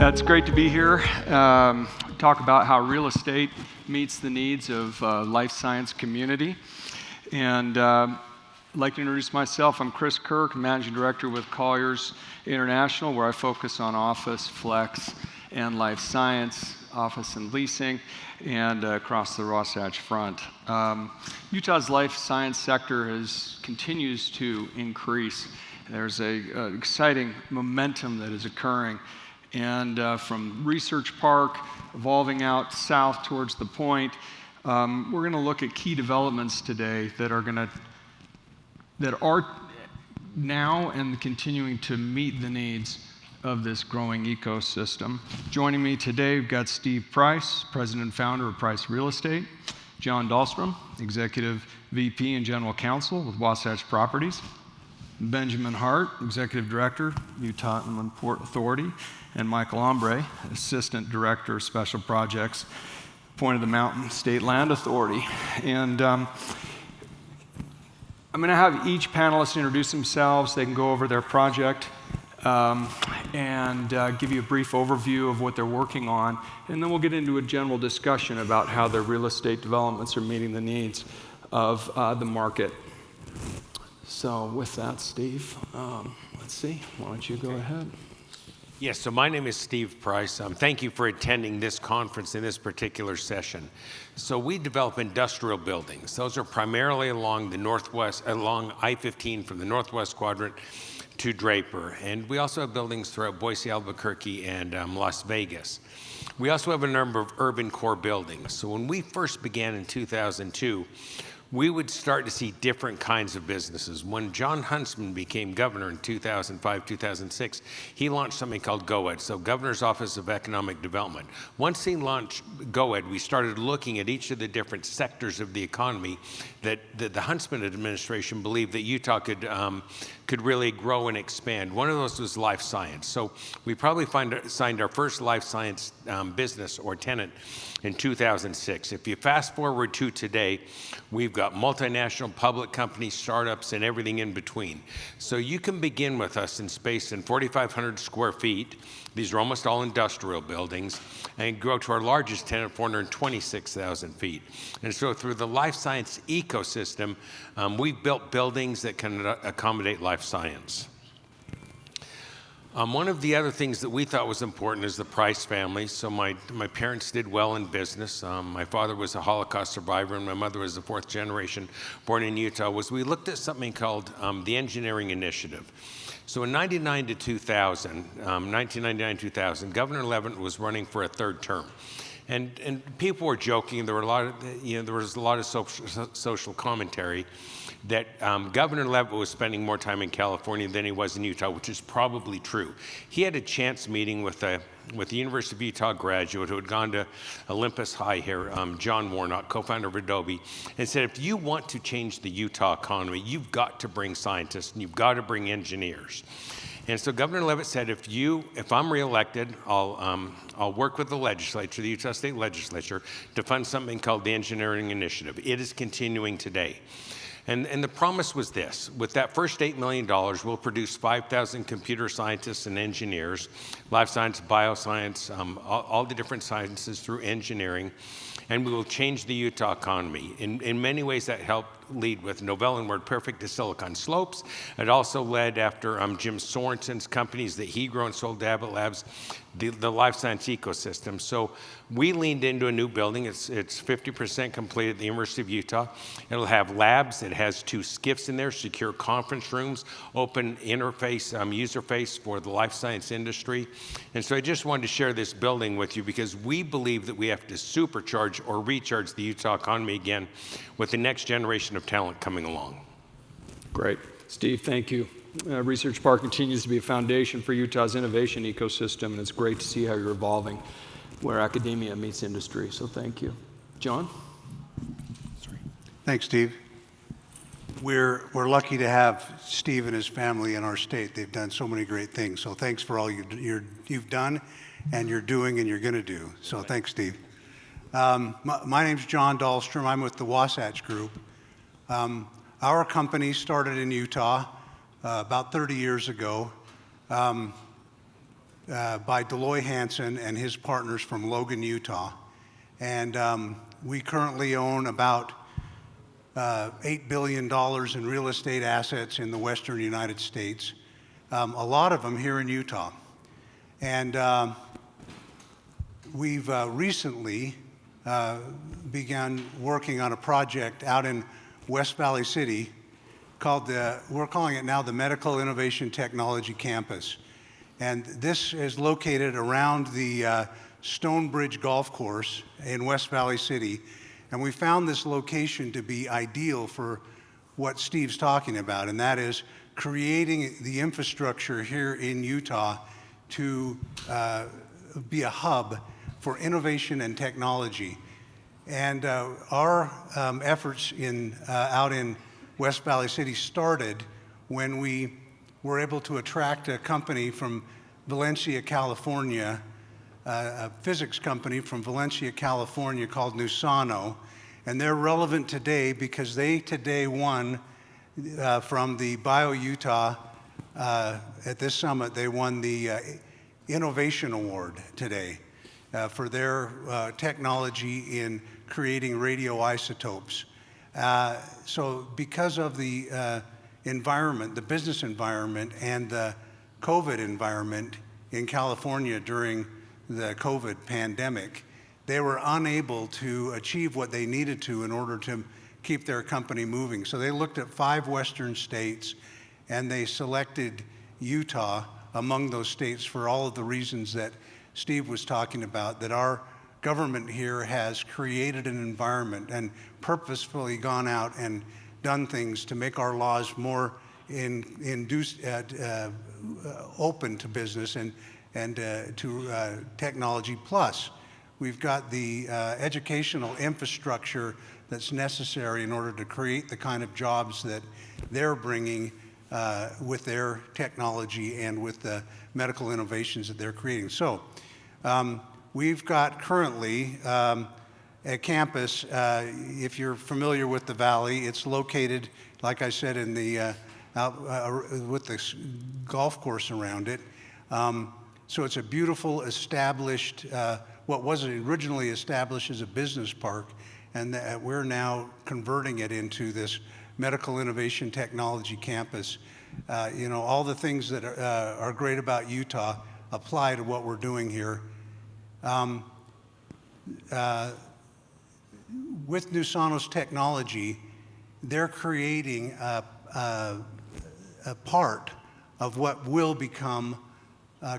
It's great to be here. Talk about how real estate meets the needs of life science community. And I'd like to introduce myself. I'm Kirk, Managing Director with Colliers International, where I focus on office, flex, and life science, office and leasing, and across the Wasatch front. Utah's life science sector continues to increase. There's an exciting momentum that is occurring. And from Research Park, evolving out south towards the Point, we're going to look at key developments today that are now and continuing to meet the needs of this growing ecosystem. Joining me today, we've got Steve Price, President and Founder of Price Real Estate, John Dahlstrom, Executive VP and General Counsel with Wasatch Properties, Benjamin Hart, Executive Director, Utah Inland Port Authority, and Michael Ambre, Assistant Director of Special Projects, Point of the Mountain State Land Authority. And I'm going to have each panelist introduce themselves. They can go over their project and give you a brief overview of what they're working on. And then we'll get into a general discussion about how their real estate developments are meeting the needs of the market. So with that, Steve, let's see, why don't you go ahead? Yes, so my name is Steve Price. Thank you for attending this conference in this particular session. So we develop industrial buildings. Those are primarily along the northwest, along I-15 from the northwest quadrant to Draper. And we also have buildings throughout Boise, Albuquerque, and Las Vegas. We also have a number of urban core buildings. So when we first began in 2002, we would start to see different kinds of businesses. When John Huntsman became governor in 2005, 2006, he launched something called GOED, so Governor's Office of Economic Development. Once he launched GOED, we started looking at each of the different sectors of the economy that the Huntsman administration believed that Utah could really grow and expand. One of those was life science. So we probably signed our first life science business or tenant in 2006. If you fast forward to today, we've got multinational public companies, startups, and everything in between. So you can begin with us in space in 4,500 square feet. These are almost all industrial buildings, and grow to our largest tenant, 426,000 feet. And so through the life science ecosystem, we've built buildings that can accommodate life science. One of the other things that we thought was important is the Price family. So my parents did well in business. My father was a Holocaust survivor, and my mother was the fourth generation born in Utah. We looked at something called the Engineering Initiative. So in 1999-2000, Governor Leavitt was running for a third term. And people were joking. There was a lot of social commentary that Governor Leavitt was spending more time in California than he was in Utah, which is probably true. He had a chance meeting with the University of Utah graduate who had gone to Olympus High here, John Warnock, co-founder of Adobe, and said, if you want to change the Utah economy, you've got to bring scientists and you've got to bring engineers. And so Governor Leavitt said, if I'm reelected, I'll work with the legislature, the Utah State Legislature, to fund something called the Engineering Initiative. It is continuing today. And the promise was this: with that first $8 million, we'll produce 5,000 computer scientists and engineers, life science, bioscience, all the different sciences through engineering, and we will change the Utah economy. In many ways, that helped lead with Novell and WordPerfect to Silicon Slopes. It also led after Jim Sorensen's companies that he grew and sold to Abbott Labs, the life science ecosystem. So we leaned into a new building. It's 50% complete at the University of Utah. It'll have labs. It has 2 SCIFs in there, secure conference rooms, open interface, user face for the life science industry. And so I just wanted to share this building with you because we believe that we have to supercharge or recharge the Utah economy again with the next generation of talent coming along. Great. Steve, thank you. Research Park continues to be a foundation for Utah's innovation ecosystem, and it's great to see how you're evolving where academia meets industry. So thank you. John? Thanks, Steve. We're lucky to have Steve and his family in our state. They've done so many great things. So thanks for all you've done and you're doing and you're going to do. So thanks, Steve. My name's John Dahlstrom. I'm with the Wasatch Group. Our company started in Utah about 30 years ago by Deloy Hansen and his partners from Logan, Utah. And we currently own about $8 billion in real estate assets in the western United States, a lot of them here in Utah. And we've recently begun working on a project out in West Valley City called we're calling it now the Medical Innovation Technology Campus. And this is located around the Stonebridge Golf Course in West Valley City. And we found this location to be ideal for what Steve's talking about, and that is creating the infrastructure here in Utah to be a hub for innovation and technology. And our efforts out in West Valley City started when we were able to attract a company from Valencia, California, a physics company from Valencia, California called Nusano, and they're relevant today because they today won from the BioUtah at this summit. They won the Innovation Award today for their technology in creating radioisotopes. So because of the environment, the business environment, and the COVID environment in California during the COVID pandemic, they were unable to achieve what they needed to in order to keep their company moving. So they looked at 5 western states, and they selected Utah among those states for all of the reasons that Steve was talking about, that our government here has created an environment and purposefully gone out and done things to make our laws more open to business and to technology. Plus, we've got the educational infrastructure that's necessary in order to create the kind of jobs that they're bringing with their technology and with the medical innovations that they're creating. So we've got currently a campus, if you're familiar with the Valley, it's located, like I said, in the with the golf course around it. So it's a beautiful, established, what was originally established as a business park, and we're now converting it into this medical innovation technology campus. You know, all the things that are great about Utah apply to what we're doing here. With Nusano's technology, they're creating a part of what will become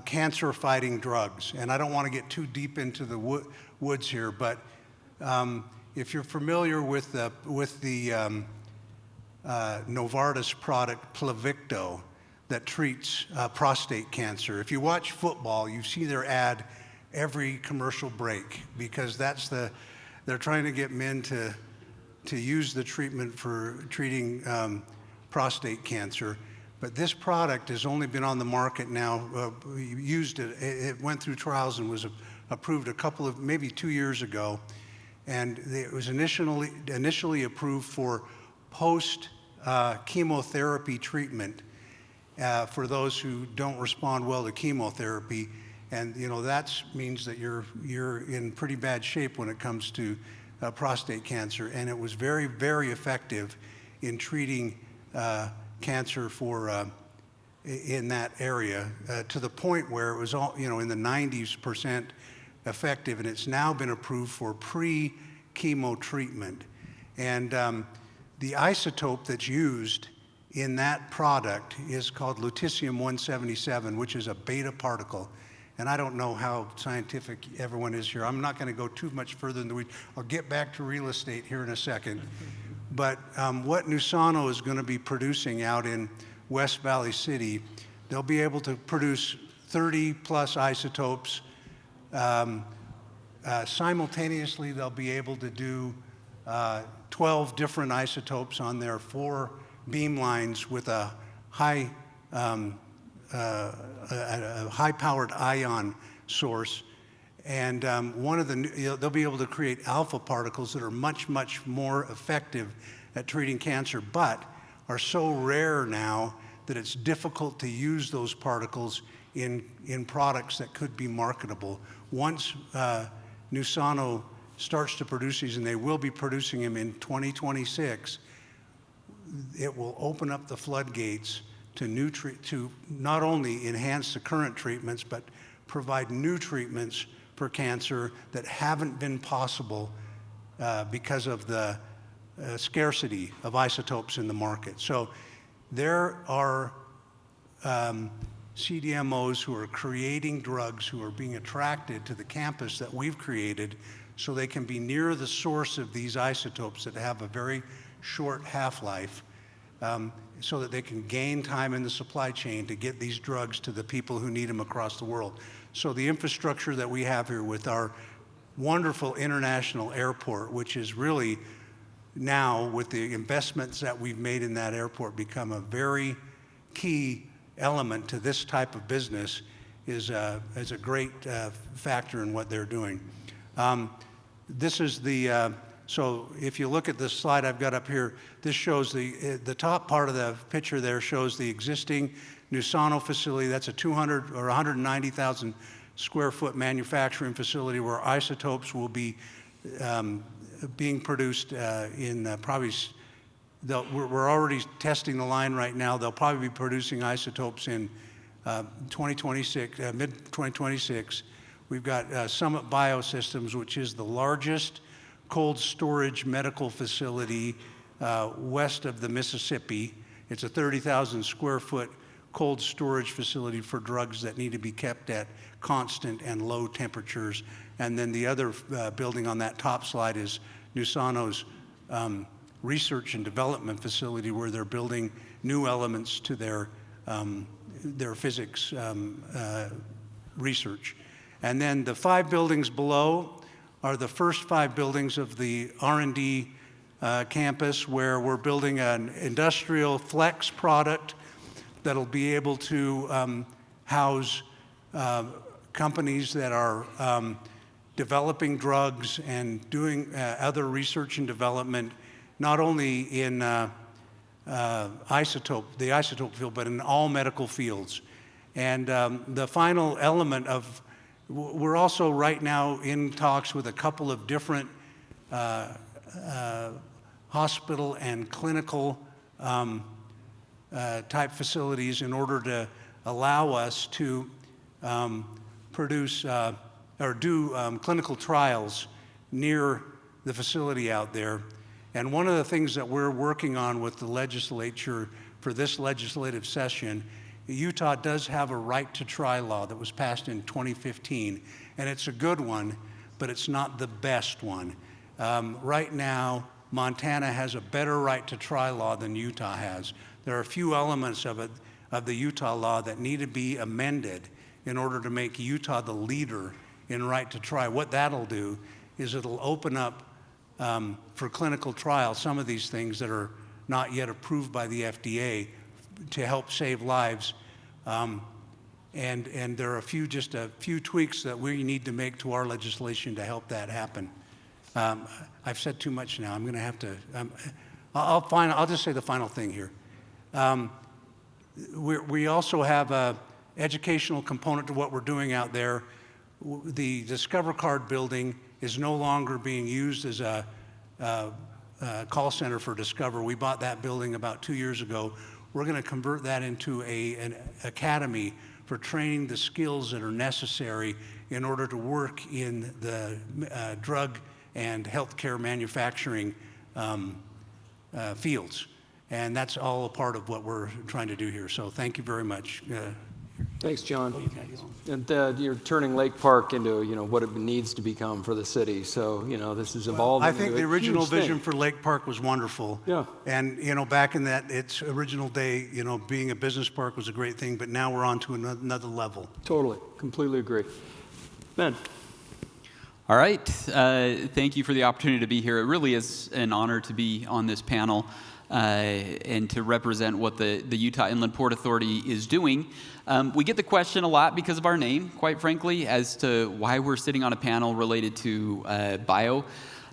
cancer-fighting drugs. And I don't want to get too deep into the woods here, but if you're familiar with the Novartis product Pluvicto that treats prostate cancer, if you watch football, you see their ad every commercial break, because they're trying to get men to use the treatment for treating prostate cancer. But this product has only been on the market now, it went through trials and was approved maybe 2 years ago. And it was initially approved for post-chemotherapy treatment for those who don't respond well to chemotherapy. And you know, that means that you're in pretty bad shape when it comes to prostate cancer. And it was very, very effective in treating cancer in that area to the point where it was in the 90% effective, and it's now been approved for pre-chemo treatment. And the isotope that's used in that product is called lutetium-177, which is a beta particle. And I don't know how scientific everyone is here. I'm not going to go too much further in the weeds. I'll get back to real estate here in a second. But what Nusano is going to be producing out in West Valley City, they'll be able to produce 30 plus isotopes. Simultaneously, they'll be able to do 12 different isotopes on their 4 beam lines with a high-powered ion source. And they'll be able to create alpha particles that are much, much more effective at treating cancer, but are so rare now that it's difficult to use those particles in products that could be marketable. Once Nusano starts to produce these, and they will be producing them in 2026, it will open up the floodgates to to not only enhance the current treatments, but provide new treatments for cancer that haven't been possible because of the scarcity of isotopes in the market. So there are CDMOs who are creating drugs who are being attracted to the campus that we've created so they can be near the source of these isotopes that have a very short half-life, so that they can gain time in the supply chain to get these drugs to the people who need them across the world. So the infrastructure that we have here with our wonderful international airport, which is really now, with the investments that we've made in that airport, become a very key element to this type of business, is a great factor in what they're doing. This is the, so if you look at this slide I've got up here, this shows the top part of the picture there shows the existing Nusano facility. That's a 200 or 190,000 square foot manufacturing facility where isotopes will be being produced in probably, we're already testing the line right now. They'll probably be producing isotopes in 2026, mid-2026. We've got Summit Biosystems, which is the largest cold storage medical facility west of the Mississippi. It's a 30,000 square foot cold storage facility for drugs that need to be kept at constant and low temperatures. And then the other building on that top slide is Nusano's research and development facility, where they're building new elements to their physics research. And then the 5 buildings below are the first 5 buildings of the R&D campus, where we're building an industrial flex product that'll be able to house companies that are developing drugs and doing other research and development, not only in the isotope field, but in all medical fields. And the final element of, we're also right now in talks with a couple of different hospital and clinical type facilities in order to allow us to produce or do clinical trials near the facility out there. And one of the things that we're working on with the legislature for this legislative session, Utah does have a right to try law that was passed in 2015, and it's a good one, but it's not the best one. Right now, Montana has a better right to try law than Utah has. There are a few elements of the Utah law that need to be amended in order to make Utah the leader in right to try. What that'll do is it'll open up for clinical trials some of these things that are not yet approved by the FDA to help save lives. And there are just a few tweaks that we need to make to our legislation to help that happen. I've said too much now. I'm going to have to, I'll just say the final thing here. We also have an educational component to what we're doing out there. The Discover Card building is no longer being used as a call center for Discover. We bought that building about 2 years ago. We're going to convert that into an academy for training the skills that are necessary in order to work in the drug and healthcare manufacturing fields. And that's all a part of what we're trying to do here. So thank you very much. Thanks, John. And you're turning Lake Park into, what it needs to become for the city. So, this is evolving. I think the original huge thing. vision for Lake Park was wonderful. Yeah. And, back in its original day, being a business park was a great thing, but now we're on to another level. Totally. Completely agree. Ben. All right. Thank you for the opportunity to be here. It really is an honor to be on this panel and to represent what the Utah Inland Port Authority is doing. We get the question a lot because of our name, quite frankly, as to why we're sitting on a panel related to bio.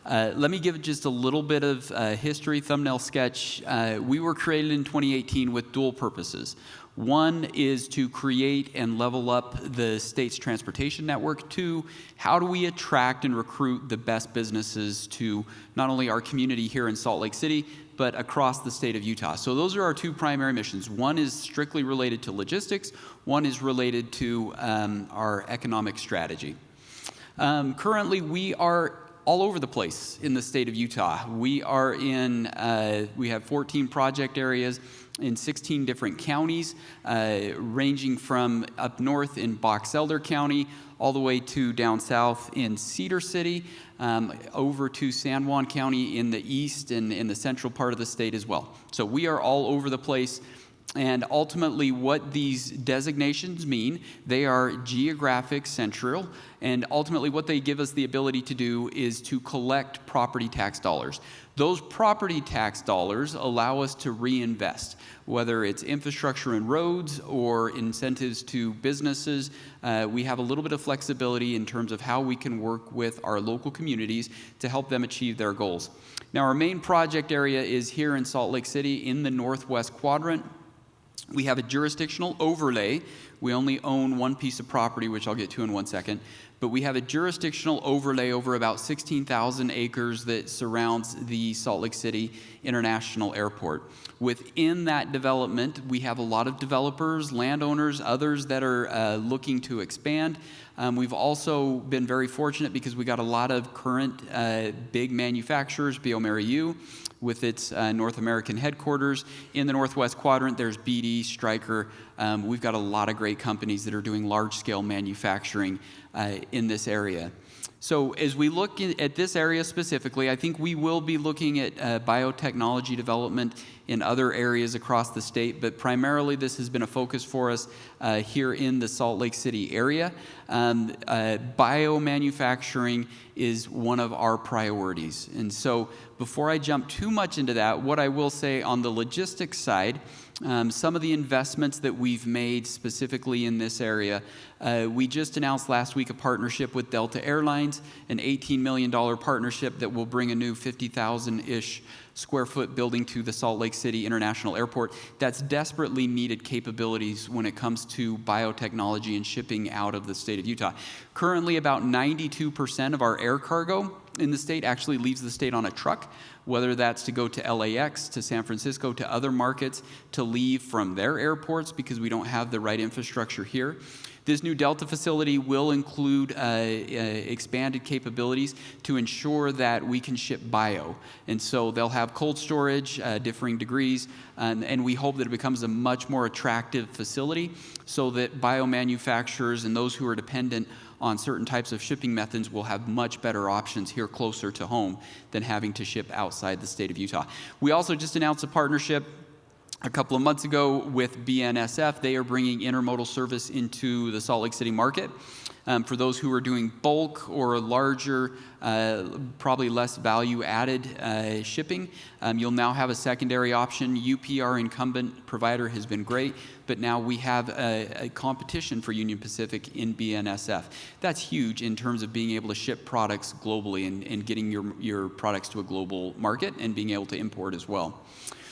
Let me give just a little bit of history, thumbnail sketch. We were created in 2018 with dual purposes. One is to create and level up the state's transportation network. Two, how do we attract and recruit the best businesses to not only our community here in Salt Lake City, but across the state of Utah. So those are our two primary missions. One is strictly related to logistics. One is related to our economic strategy. Currently, we are all over the place in the state of Utah. We are we have 14 project areas in 16 different counties, ranging from up north in Box Elder County, all the way to down south in Cedar City, over to San Juan County in the east and in the central part of the state as well. So we are all over the place. And ultimately, what these designations mean, they are geographic central, and ultimately what they give us the ability to do is to collect property tax dollars. Those property tax dollars allow us to reinvest, whether it's infrastructure and roads or incentives to businesses. We have a little bit of flexibility in terms of how we can work with our local communities to help them achieve their goals. Now, our main project area is here in Salt Lake City in the northwest quadrant. We have a jurisdictional overlay. We only own one piece of property, which I'll get to in 1 second. But we have a jurisdictional overlay over about 16,000 acres that surrounds the Salt Lake City International Airport. Within that development, we have a lot of developers, landowners, others that are looking to expand. We've also been very fortunate because we got a lot of current big manufacturers, bioMérieux, with its North American headquarters. In the northwest quadrant, there's BD, Stryker. We've got a lot of great companies that are doing large-scale manufacturing in this area. So as we look at this area specifically, I think we will be looking at biotechnology development in other areas across the state, but primarily this has been a focus for us here in the Salt Lake City area. Biomanufacturing is one of our priorities. And so before I jump too much into that, what I will say on the logistics side, some of the investments that we've made specifically in this area, we just announced last week a partnership with Delta Airlines, an $18 million partnership that will bring a new 50,000-ish square foot building to the Salt Lake City International Airport. That's desperately needed capabilities when it comes to biotechnology and shipping out of the state of Utah. Currently, about 92% of our air cargo in the state actually leaves the state on a truck, whether that's to go to LAX, to San Francisco, to other markets, to leave from their airports because we don't have the right infrastructure here. This new Delta facility will include expanded capabilities to ensure that we can ship bio. And so they'll have cold storage, differing degrees, and we hope that it becomes a much more attractive facility so that biomanufacturers and those who are dependent on certain types of shipping methods will have much better options here closer to home than having to ship outside the state of Utah. We also just announced a partnership a couple of months ago with BNSF. They are bringing intermodal service into the Salt Lake City market. For those who are doing bulk or larger, probably less value-added shipping, you'll now have a secondary option. UP, our incumbent provider, has been great, but now we have a competition for Union Pacific in BNSF. That's huge in terms of being able to ship products globally and getting your products to a global market and being able to import as well.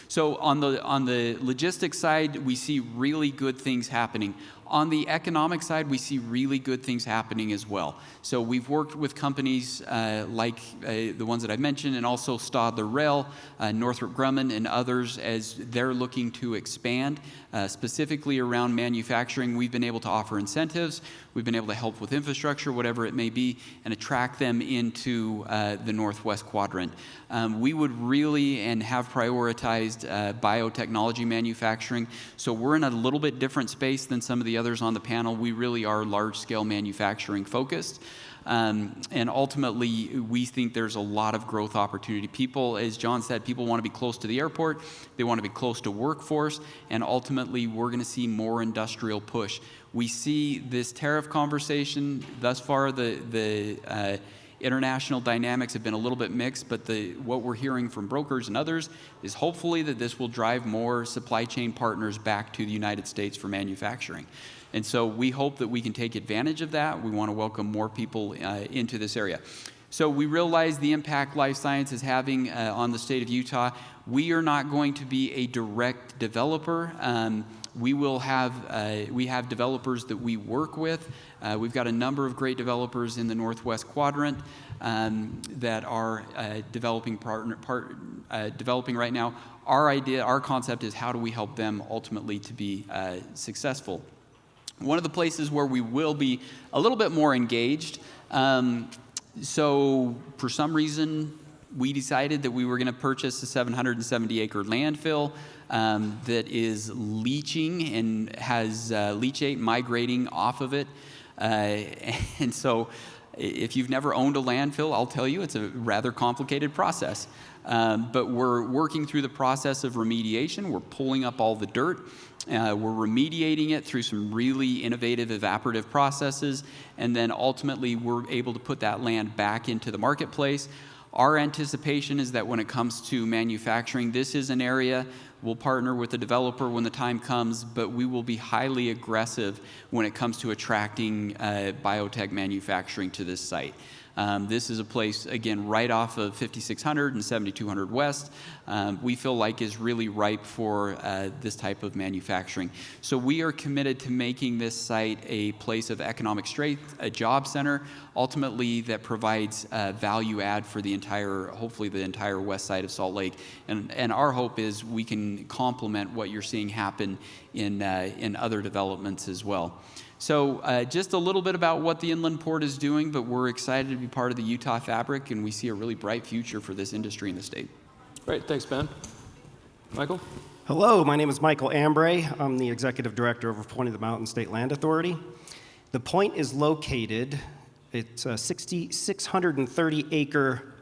So on the logistics side, we see really good things happening. On the economic side, we see really good things happening as well. So we've worked with companies like the ones that I've mentioned, and also Stadler Rail, Northrop Grumman, and others as they're looking to expand, specifically around manufacturing. We've been able to offer incentives. We've been able to help with infrastructure, whatever it may be, and attract them into the northwest quadrant. We would really and have prioritized biotechnology manufacturing. So we're in a little bit different space than some of the others on the panel, we really are large-scale manufacturing focused. And ultimately, we think there's a lot of growth opportunity. People, as John said, people want to be close to the airport, they want to be close to workforce, and ultimately, we're going to see more industrial push. We see this tariff conversation, thus far, the international dynamics have been a little bit mixed, but what we're hearing from brokers and others is hopefully that this will drive more supply chain partners back to the United States for manufacturing. And so we hope that we can take advantage of that. We want to welcome more people into this area. So we realize the impact life science is having on the state of Utah. We are not going to be a direct developer. We have developers that we work with. We've got a number of great developers in the Northwest Quadrant that are developing right now. Our concept is how do we help them ultimately to be successful. One of the places where we will be a little bit more engaged, so for some reason we decided that we were going to purchase a 770-acre landfill that is leaching and has leachate migrating off of it. And so if you've never owned a landfill, I'll tell you it's a rather complicated process. But we're working through the process of remediation. We're pulling up all the dirt. We're remediating it through some really innovative evaporative processes, and then ultimately we're able to put that land back into the marketplace. Our anticipation is that when it comes to manufacturing, this is an area we'll partner with the developer when the time comes, but we will be highly aggressive when it comes to attracting biotech manufacturing to this site. This is a place, again, right off of 5600 and 7200 West. We feel like is really ripe for this type of manufacturing. So we are committed to making this site a place of economic strength, a job center, ultimately that provides value add for the hopefully the entire west side of Salt Lake. And our hope is we can complement what you're seeing happen in other developments as well. So just a little bit about what the Inland Port is doing, but we're excited to be part of the Utah fabric, and we see a really bright future for this industry in the state. Great, thanks, Ben. Michael? Hello, my name is Michael Ambre. I'm the Executive Director of Point of the Mountain State Land Authority. The point is located, it's a 630-acre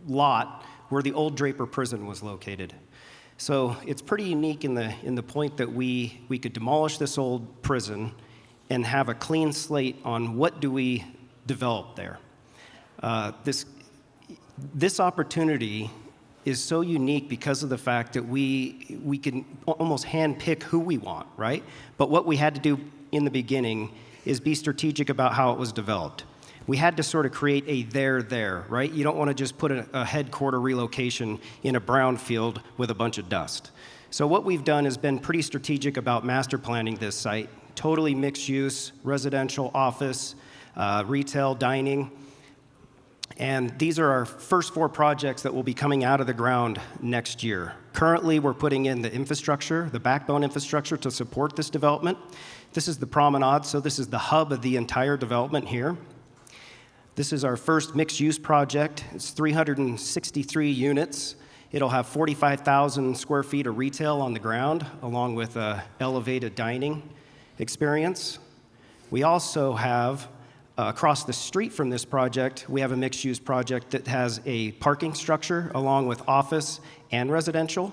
lot where the old Draper Prison was located. So it's pretty unique in the point that we could demolish this old prison and have a clean slate on what do we develop there. This opportunity is so unique because of the fact that we can almost handpick who we want, right? But what we had to do in the beginning is be strategic about how it was developed. We had to sort of create a there, right? You don't want to just put a headquarter relocation in a brownfield with a bunch of dust. So what we've done has been pretty strategic about master planning this site. Totally mixed use, residential, office, retail, dining. And these are our first 4 projects that will be coming out of the ground next year. Currently, we're putting in the infrastructure, the backbone infrastructure to support this development. This is the promenade, so this is the hub of the entire development here. This is our first mixed-use project. It's 363 units. It'll have 45,000 square feet of retail on the ground, along with an elevated dining experience. We also have, across the street from this project, we have a mixed-use project that has a parking structure, along with office and residential.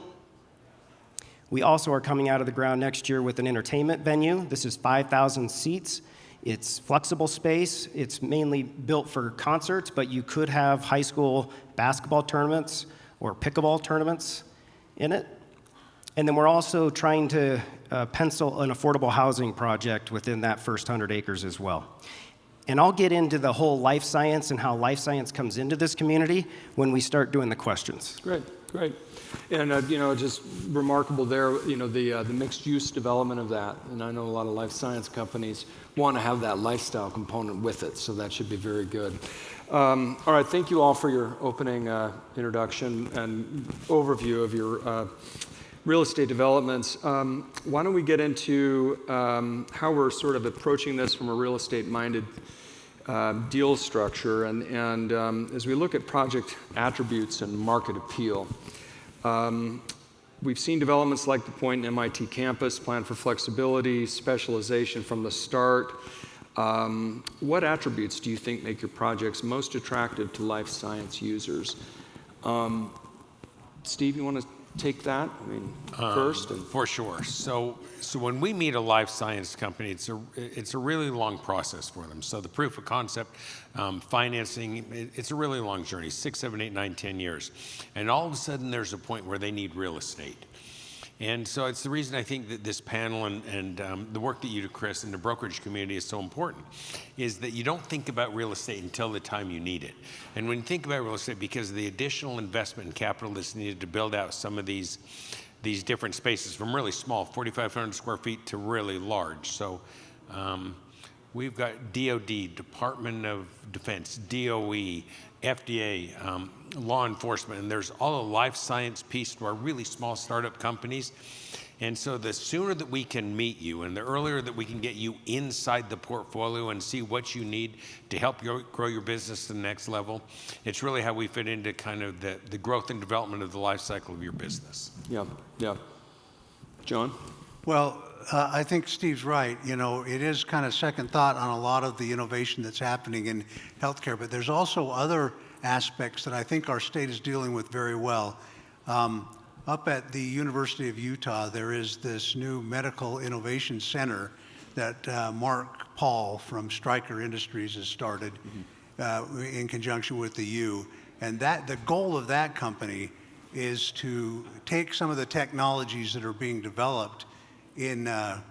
We also are coming out of the ground next year with an entertainment venue. This is 5,000 seats. It's flexible space. It's mainly built for concerts, but you could have high school basketball tournaments or pickleball tournaments in it. And then we're also trying to pencil an affordable housing project within that first 100 acres as well. And I'll get into the whole life science and how life science comes into this community when we start doing the questions. Great. And, just remarkable there, the mixed-use development of that. And I know a lot of life science companies want to have that lifestyle component with it, so that should be very good. All right, thank you all for your opening introduction and overview of your real estate developments. Why don't we get into how we're sort of approaching this from a real estate-minded deal structure, and as we look at project attributes and market appeal. we've seen developments like the Point and MIT campus, plan for flexibility, specialization from the start. What attributes do you think make your projects most attractive to life science users? Steve, you want to take that? I mean, first? For sure. So when we meet a life science company, it's a really long process for them. So the proof of concept, financing, it's a really long journey, 6, 7, 8, 9, 10 years. And all of a sudden there's a point where they need real estate. And so it's the reason I think that this panel and the work that you do, Chris, and the brokerage community is so important, is that you don't think about real estate until the time you need it. And when you think about real estate, because of the additional investment and capital that's needed to build out some of these different spaces from really small, 4,500 square feet, to really large. So we've got DOD, Department of Defense, DOE, FDA, law enforcement, and there's all the life science piece to our really small startup companies. And so the sooner that we can meet you and the earlier that we can get you inside the portfolio and see what you need to help grow your business to the next level, it's really how we fit into kind of the growth and development of the life cycle of your business. Yeah, yeah. John? Well, I think Steve's right. You know, it is kind of second thought on a lot of the innovation that's happening in healthcare, but there's also other aspects that I think our state is dealing with very well. Up at the University of Utah, there is this new Medical Innovation Center that Mark Paul from Stryker Industries has started in conjunction with the U. And the goal of that company is to take some of the technologies that are being developed in the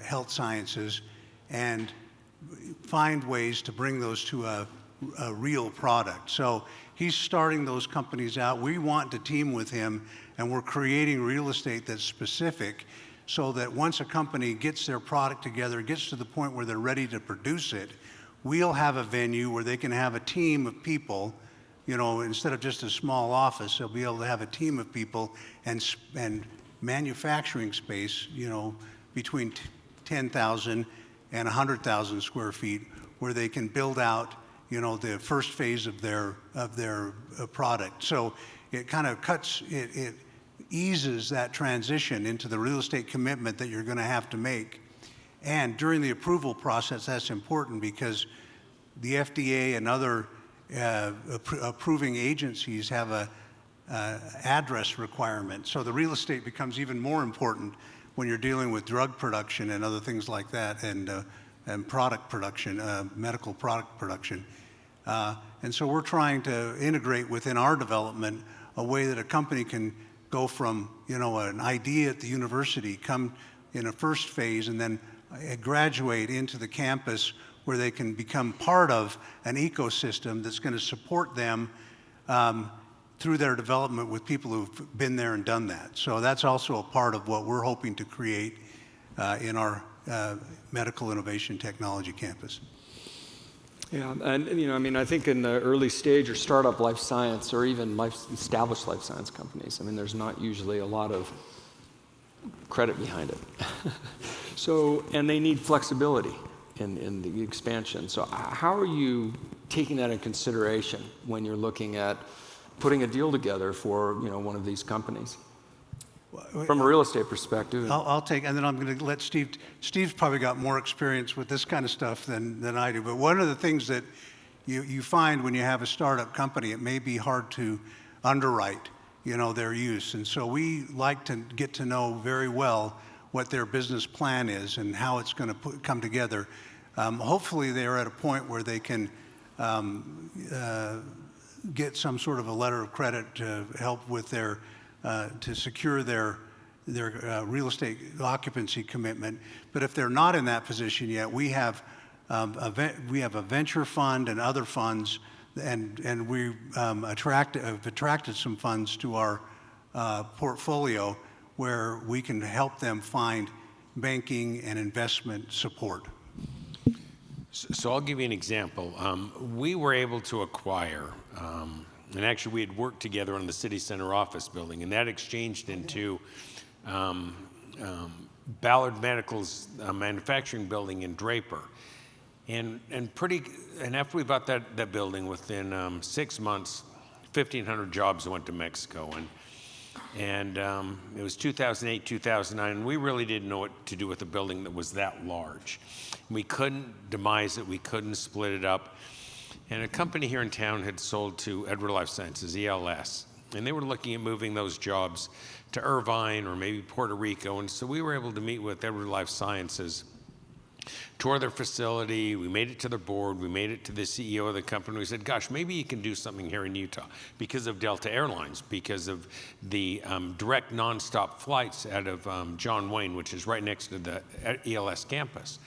health sciences and find ways to bring those to a real product. So he's starting those companies out. We want to team with him, and we're creating real estate that's specific so that once a company gets their product together, gets to the point where they're ready to produce it, we'll have a venue where they can have a team of people. You know, instead of just a small office, they'll be able to have a team of people and manufacturing space, you know, between 10,000 and 100,000 square feet, where they can build out, you know, the first phase of their product. So it kind of it eases that transition into the real estate commitment that you're going to have to make. And during the approval process, that's important because the FDA and other approving agencies have a address requirement. So the real estate becomes even more important when you're dealing with drug production and other things like that, and product production, medical product production. And so we're trying to integrate within our development a way that a company can go from, you know, an idea at the university, come in a first phase, and then graduate into the campus where they can become part of an ecosystem that's going to support them through their development with people who've been there and done that. So that's also a part of what we're hoping to create in our Medical Innovation Technology Campus. Yeah, and you know, I mean, I think in the early stage or startup life science or even established life science companies, I mean, there's not usually a lot of credit behind it. So, and they need flexibility in the expansion. So how are you taking that in consideration when you're looking at putting a deal together for, you know, one of these companies? From a real estate perspective. I'll take, and then I'm going to let Steve. Steve's probably got more experience with this kind of stuff than I do. But one of the things that you find when you have a startup company, it may be hard to underwrite, you know, their use. And so we like to get to know very well what their business plan is and how it's going to come together. Hopefully they're at a point where they can get some sort of a letter of credit to help with their to secure their real estate occupancy commitment. But if they're not in that position yet, we have a venture fund and other funds, and we have attracted some funds to our portfolio where we can help them find banking and investment support. So I'll give you an example. We were able to acquire, and actually we had worked together on the City Center office building, and that exchanged into Ballard Medical's manufacturing building in Draper. And after we bought that building, within 6 months, 1,500 jobs went to Mexico. And it was 2008, 2009, and we really didn't know what to do with a building that was that large. We couldn't demise it, we couldn't split it up. And a company here in town had sold to Edward Life Sciences, ELS, and they were looking at moving those jobs to Irvine or maybe Puerto Rico. And so we were able to meet with Edward Life Sciences, tour their facility, we made it to their board, we made it to the CEO of the company. We said, gosh, maybe you can do something here in Utah because of Delta Airlines, because of the direct nonstop flights out of John Wayne, which is right next to the ELS campus.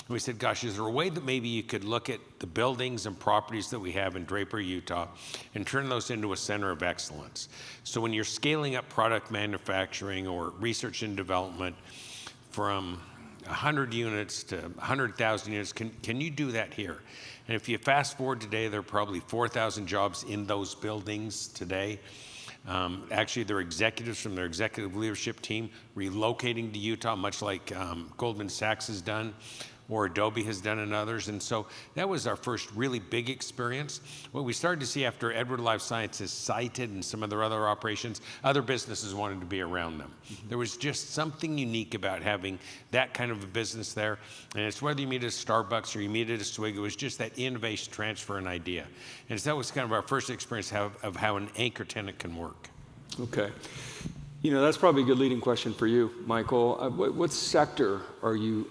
And we said, gosh, is there a way that maybe you could look at the buildings and properties that we have in Draper, Utah, and turn those into a center of excellence? So when you're scaling up product manufacturing or research and development from 100 units to 100,000 units, can you do that here? And if you fast forward today, there are probably 4,000 jobs in those buildings today. Actually, there are executives from their executive leadership team relocating to Utah, much like Goldman Sachs has done, or Adobe has done and others. And so that was our first really big experience. What we started to see after Edward Life Sciences sited and some of their other operations, other businesses wanted to be around them. There was just something unique about having that kind of a business there. And it's whether you meet at Starbucks or you meet at a Swig, it was just that innovation transfer and idea. And so that was kind of our first experience of how an anchor tenant can work. Okay. You know, that's probably a good leading question for you, Michael. What sector are you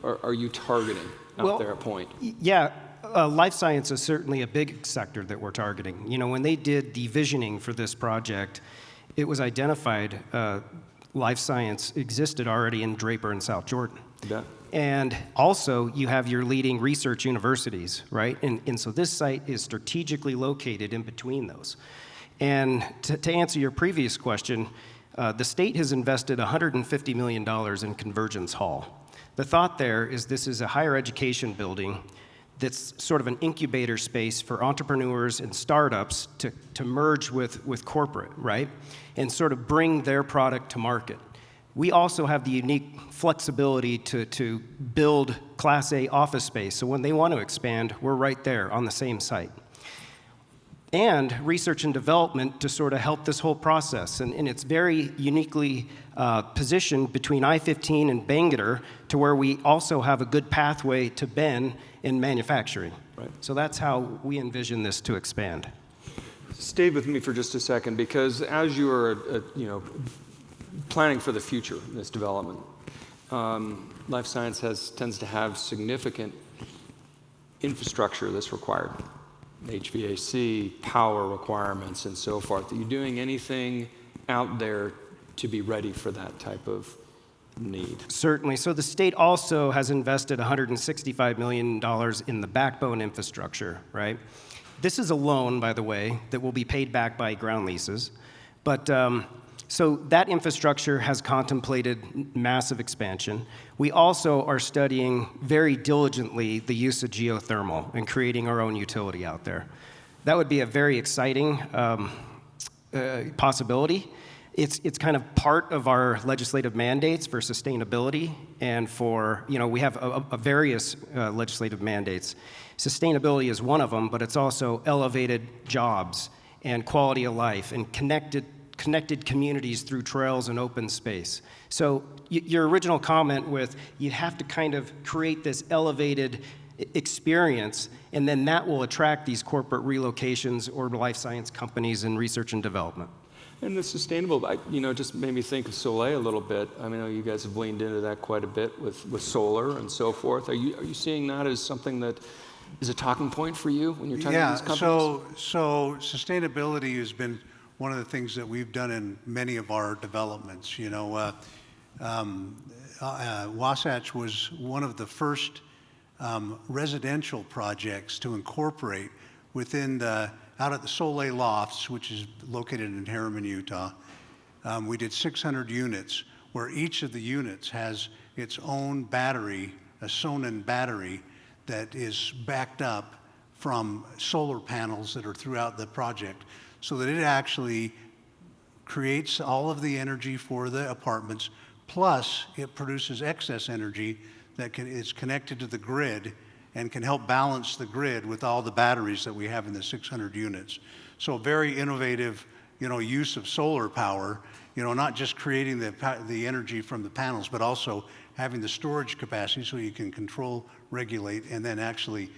targeting out there at Point? Yeah, life science is certainly a big sector that we're targeting. You know, when they did the visioning for this project, it was identified life science existed already in Draper and South Jordan. Yeah. And also, you have your leading research universities, right? And so this site is strategically located in between those. And to answer your previous question, the state has invested $150 million in Convergence Hall. The thought there is this is a higher education building that's sort of an incubator space for entrepreneurs and startups to merge with corporate, right? And sort of bring their product to market. We also have the unique flexibility to build Class A office space. So when they want to expand, we're right there on the same site. And research and development to sort of help this whole process. And it's very uniquely positioned between I-15 and Bangalore to where we also have a good pathway to Ben in manufacturing. Right. So that's how we envision this to expand. Stay with me for just a second, because as you are, planning for the future in this development, life science tends to have significant infrastructure that's required. HVAC, power requirements, and so forth. Are you doing anything out there to be ready for that type of need? Certainly. So the state also has invested $165 million in the backbone infrastructure, right? This is a loan, by the way, that will be paid back by ground leases. But so that infrastructure has contemplated massive expansion. We also are studying very diligently the use of geothermal and creating our own utility out there. That would be a very exciting possibility. It's kind of part of our legislative mandates for sustainability and for, we have a various legislative mandates. Sustainability is one of them, but it's also elevated jobs and quality of life and connected communities through trails and open space. So your original comment with you have to kind of create this elevated experience, and then that will attract these corporate relocations or life science companies in research and development. And the sustainable, just made me think of Soleil a little bit. I mean, I know you guys have leaned into that quite a bit with solar and so forth. Are you seeing that as something that is a talking point for you when you're talking to these companies? So sustainability has been one of the things that we've done in many of our developments. Wasatch was one of the first residential projects to incorporate within out at the Soleil Lofts, which is located in Harriman, Utah. We did 600 units where each of the units has its own battery, a Sonnen battery that is backed up from solar panels that are throughout the project, so that it actually creates all of the energy for the apartments, plus it produces excess energy that is connected to the grid and can help balance the grid with all the batteries that we have in the 600 units. So very innovative, use of solar power, not just creating the energy from the panels, but also having the storage capacity so you can control, regulate, and then actually,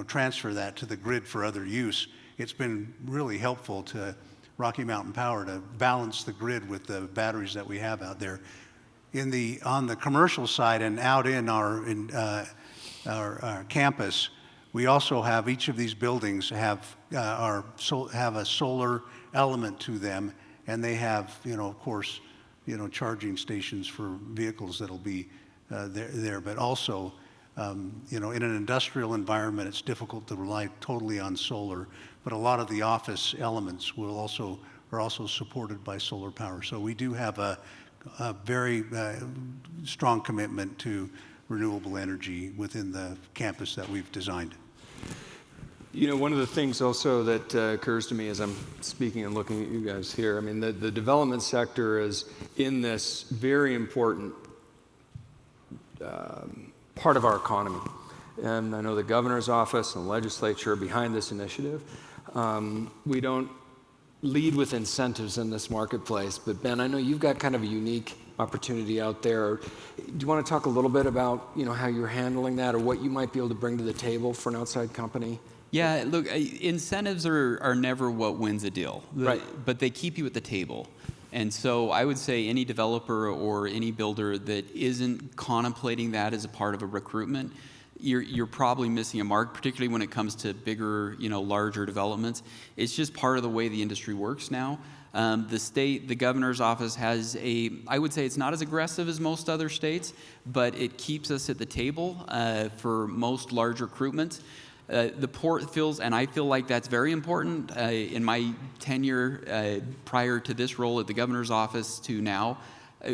transfer that to the grid for other use. It's been really helpful to Rocky Mountain Power to balance the grid with the batteries that we have out there. On the commercial side and out in our campus, we also have each of these buildings have a solar element to them, and they have, of course, charging stations for vehicles that'll be there. But also, in an industrial environment, it's difficult to rely totally on solar. But a lot of the office elements are also supported by solar power. So we do have a very strong commitment to renewable energy within the campus that we've designed. One of the things also that occurs to me as I'm speaking and looking at you guys here, I mean, the development sector is in this very important part of our economy. And I know the governor's office and the legislature are behind this initiative. We don't lead with incentives in this marketplace, but Ben, I know you've got kind of a unique opportunity out there. Do you want to talk a little bit about, how you're handling that or what you might be able to bring to the table for an outside company? Yeah, look, incentives are never what wins a deal, Right. But they keep you at the table. And so I would say any developer or any builder that isn't contemplating that as a part of a recruitment, you're probably missing a mark, particularly when it comes to bigger, larger developments. It's just part of the way the industry works now. The governor's office has I would say it's not as aggressive as most other states, but it keeps us at the table for most large recruitments. The port feels, and I feel like that's very important. In my tenure prior to this role at the governor's office to now,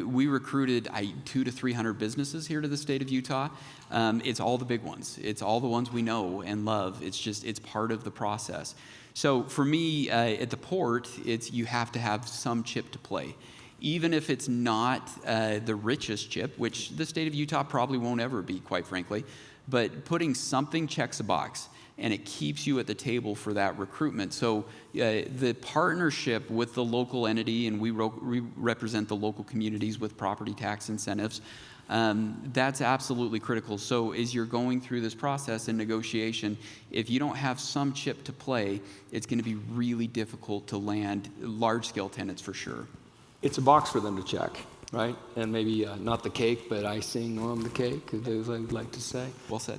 we recruited 200 to 300 businesses here to the state of Utah. It's all the big ones. It's all the ones we know and love. It's part of the process. So for me, at the port, you have to have some chip to play. Even if it's not the richest chip, which the state of Utah probably won't ever be, quite frankly, but putting something checks a box, and it keeps you at the table for that recruitment. So the partnership with the local entity, and we represent the local communities with property tax incentives, that's absolutely critical. So as you're going through this process and negotiation, if you don't have some chip to play, it's going to be really difficult to land large-scale tenants for sure. It's a box for them to check, right? And maybe not the cake, but icing on the cake, as I'd like to say. Well said.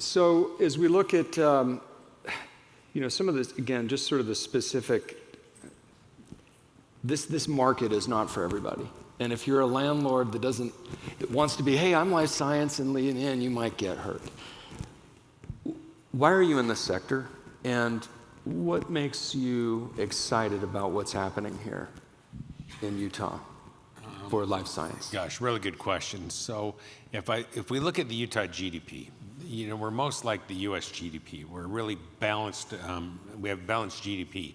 So as we look at, some of this, again, just sort of the specific, this market is not for everybody. And if you're a landlord that wants to be, hey, I'm life science and lean in, you might get hurt. Why are you in this sector? And what makes you excited about what's happening here in Utah for life science? Gosh, really good question. So if we look at the Utah GDP, we're most like the U.S. GDP. We're really balanced. We have balanced GDP.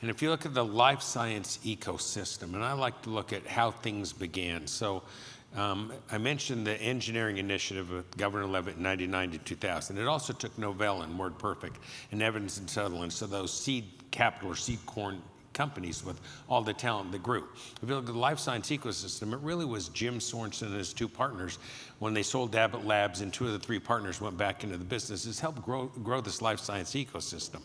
And if you look at the life science ecosystem, and I like to look at how things began. So I mentioned the engineering initiative of Governor Levitt in 99 to 2000. It also took Novell and WordPerfect and Evans and Sutherland, so those seed capital or seed corn companies with all the talent that grew. If you look at the life science ecosystem, it really was Jim Sorensen and his two partners when they sold Abbott Labs, and two of the three partners went back into the business, has helped grow this life science ecosystem.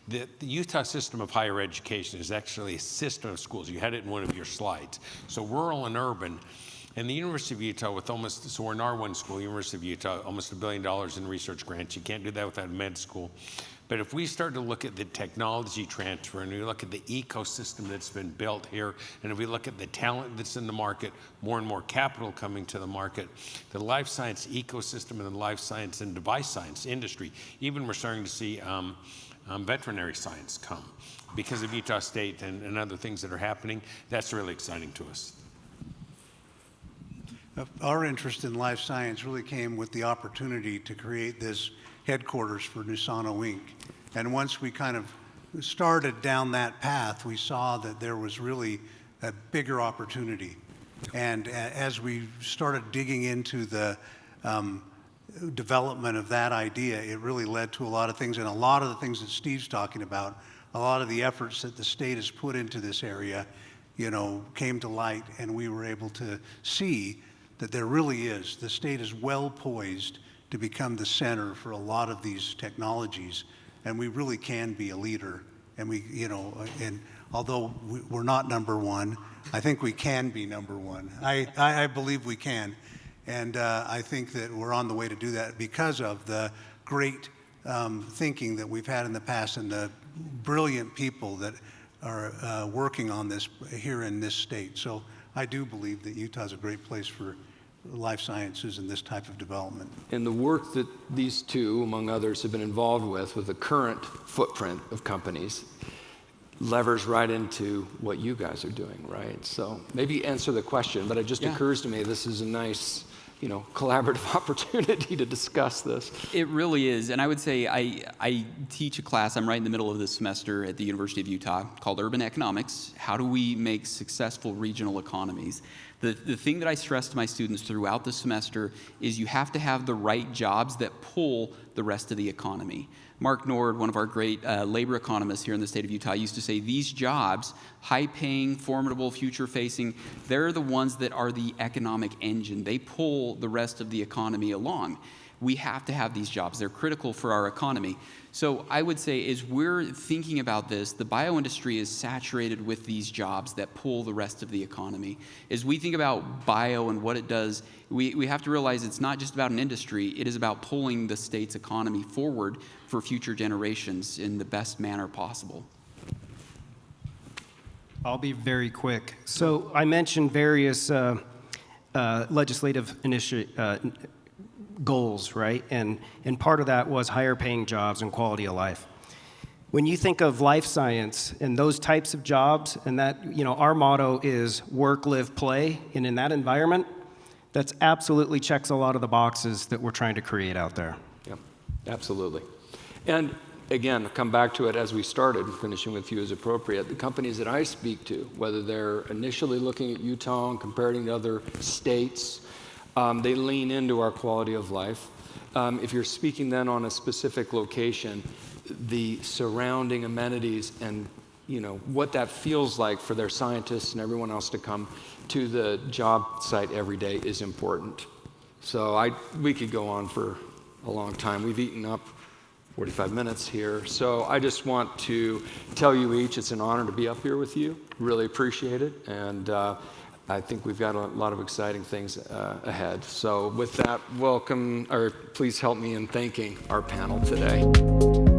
The Utah system of higher education is actually a system of schools. You had it in one of your slides. So rural and urban. And the University of Utah so we're an R1 school, University of Utah, almost $1 billion in research grants. You can't do that without a med school. But if we start to look at the technology transfer and we look at the ecosystem that's been built here, and if we look at the talent that's in the market, more and more capital coming to the market, the life science ecosystem and the life science and device science industry, even we're starting to see veterinary science come because of Utah State and other things that are happening. That's really exciting to us. Our interest in life science really came with the opportunity to create this headquarters for Nusano Inc. And once we kind of started down that path, we saw that there was really a bigger opportunity. And as we started digging into the development of that idea, it really led to a lot of things, and a lot of the things that Steve's talking about, a lot of the efforts that the state has put into this area, came to light, and we were able to see that there really is, the state is well poised to become the center for a lot of these technologies, and we really can be a leader. And and although we're not number one, I think we can be number one. I believe we can. And I think that we're on the way to do that because of the great thinking that we've had in the past and the brilliant people that are working on this here in this state. So I do believe that Utah's a great place for life sciences and this type of development. And the work that these two, among others, have been involved with the current footprint of companies, levers right into what you guys are doing, right? So maybe answer the question, but it just occurs to me this is a nice, collaborative opportunity to discuss this. It really is, and I would say I teach a class, I'm right in the middle of this semester at the University of Utah, called Urban Economics. How do we make successful regional economies? The thing that I stress to my students throughout the semester is you have to have the right jobs that pull the rest of the economy. Mark Nord, one of our great labor economists here in the state of Utah, used to say these jobs, high-paying, formidable, future-facing, they're the ones that are the economic engine. They pull the rest of the economy along. We have to have these jobs. They're critical for our economy. So I would say as we're thinking about this, the bio-industry is saturated with these jobs that pull the rest of the economy. As we think about bio and what it does, we have to realize it's not just about an industry, it is about pulling the state's economy forward for future generations in the best manner possible. I'll be very quick. So I mentioned various legislative goals, right? And part of that was higher paying jobs and quality of life. When you think of life science and those types of jobs, and that, our motto is work, live, play, and in that environment, that's absolutely checks a lot of the boxes that we're trying to create out there. Yeah, absolutely. And again, come back to it as we started, finishing with you as appropriate. The companies that I speak to, whether they're initially looking at Utah and comparing to other states, they lean into our quality of life. If you're speaking then on a specific location, the surrounding amenities and what that feels like for their scientists and everyone else to come to the job site every day is important. So we could go on for a long time. We've eaten up 45 minutes here. So I just want to tell you each, it's an honor to be up here with you. Really appreciate it. And I think we've got a lot of exciting things ahead. So with that, please help me in thanking our panel today.